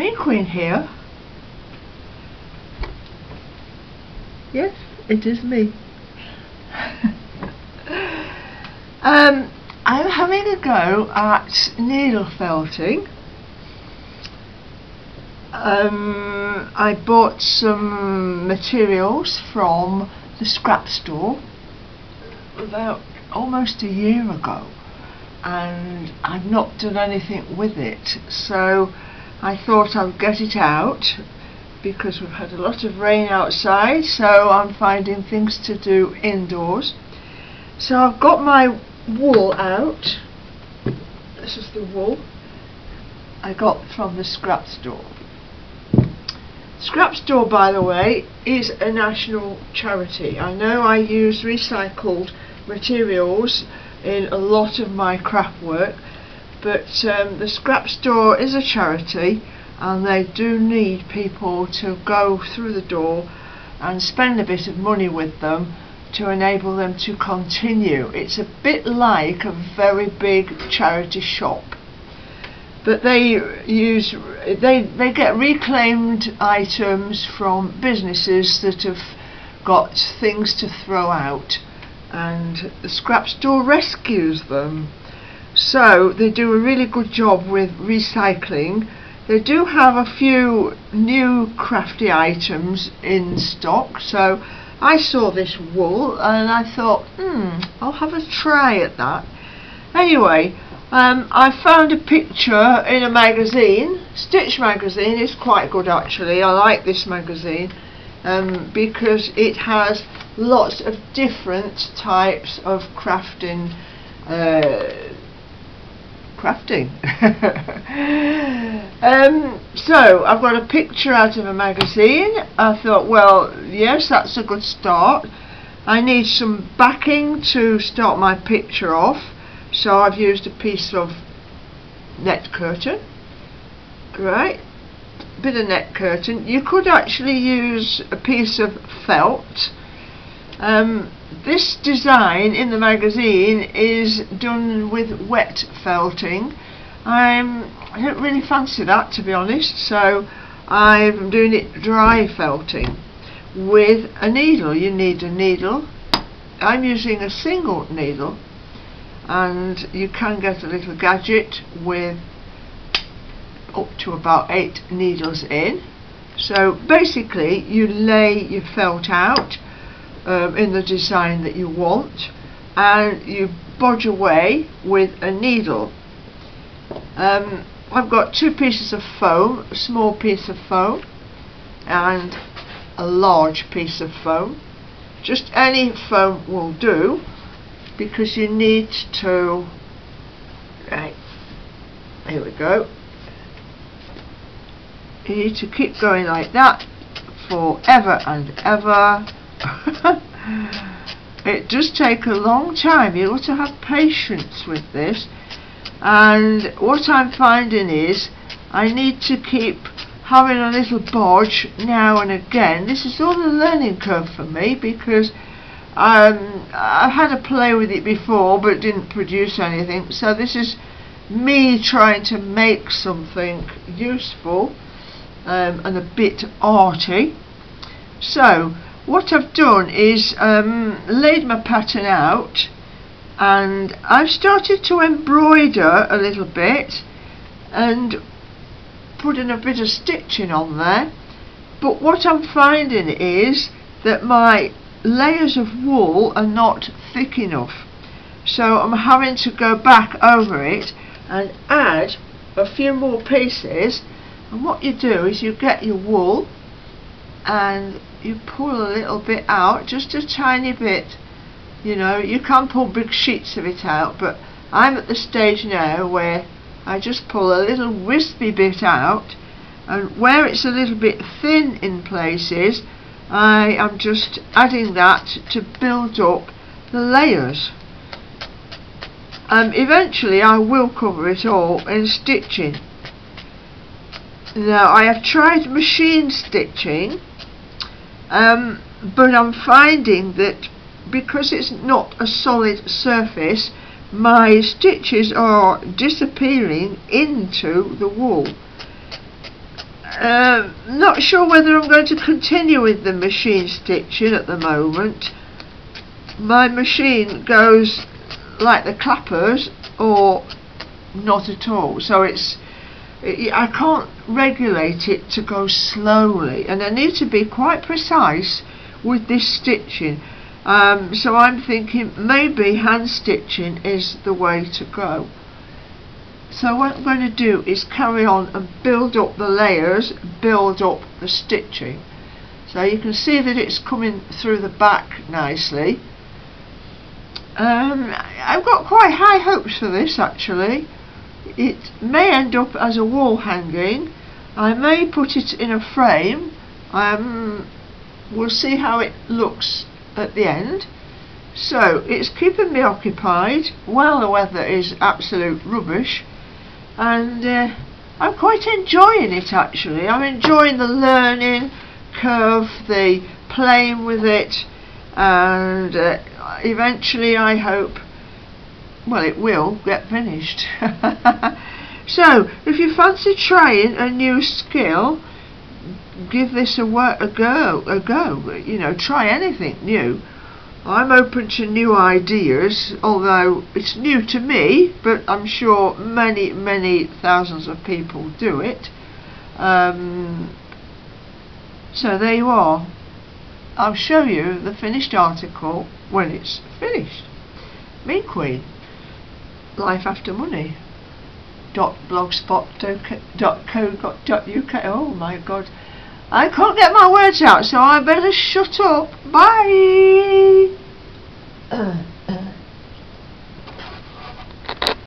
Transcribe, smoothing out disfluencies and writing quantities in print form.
Mean Queen here. Yes, it is me. I'm having a go at needle felting. I bought some materials from the scrap store about almost a year ago, and I've not done anything with it, so I thought I'd get it out because we've had a lot of rain outside, so I'm finding things to do indoors. So I've got my wool out. This is the wool I got from the scrap store. Scrap store, by the way, is a national charity. I know I use recycled materials in a lot of my craft work, but the scrap store is a charity, and they do need people to go through the door and spend a bit of money with them to enable them to continue. It's a bit like a very big charity shop, but they get reclaimed items from businesses that have got things to throw out, and the scrap store rescues them. So they do a really good job with recycling. They do have a few new crafty items in stock, so I saw this wool and I thought, I'll have a try at that. Anyway, I found a picture in a magazine. Stitch magazine is quite good actually. I like this magazine because it has lots of different types of crafting. So I've got a picture out of a magazine. I thought, well, yes, that's a good start. I need some backing to start my picture off, so I've used a piece of net curtain. Right, bit of net curtain. You could actually use a piece of felt. This design in the magazine is done with wet felting. I don't really fancy that, to be honest, so I'm doing it dry felting with a needle. You need a needle. I'm using a single needle, and you can get a little gadget with up to about 8 needles in. So basically you lay your felt out in the design that you want, and you bodge away with a needle. I've got 2 pieces of foam, a small piece of foam and a large piece of foam. Just any foam will do, because you need to, right, here we go, you need to keep going like that forever and ever. It does take a long time. You've got to have patience with this, and what I'm finding is I need to keep having a little bodge now and again. This is all a learning curve for me, because I've had a play with it before but didn't produce anything, so this is me trying to make something useful and a bit arty. So what I've done is laid my pattern out, and I've started to embroider a little bit and putting a bit of stitching on there, but what I'm finding is that my layers of wool are not thick enough, so I'm having to go back over it and add a few more pieces. And what you do is you get your wool and you pull a little bit out, just a tiny bit. You know, you can pull big sheets of it out, but I'm at the stage now where I just pull a little wispy bit out, and where it's a little bit thin in places, I am just adding that to build up the layers. Eventually I will cover it all in stitching. Now I have tried machine stitching, but I'm finding that because it's not a solid surface, my stitches are disappearing into the wool. Not sure whether I'm going to continue with the machine stitching at the moment. My machine goes like the clappers or not at all, so I can't regulate it to go slowly, and I need to be quite precise with this stitching. So I'm thinking maybe hand stitching is the way to go. So what I'm going to do is carry on and build up the layers, build up the stitching. So you can see that it's coming through the back nicely. I've got quite high hopes for this actually. It may end up as a wall hanging. I may put it in a frame. We'll see how it looks at the end. So it's keeping me occupied while the weather is absolute rubbish, and I'm quite enjoying it actually. I'm enjoying the learning curve, the playing with it, and eventually I hope, well, it will get finished. So if you fancy trying a new skill, give this a go. You know, try anything new. I'm open to new ideas, although it's new to me, but I'm sure many thousands of people do it. So there you are. I'll show you the finished article when it's finished. Mean Queen, Life After Money .blogspot.co.uk. Oh my god, I can't get my words out, so I better shut up. Bye.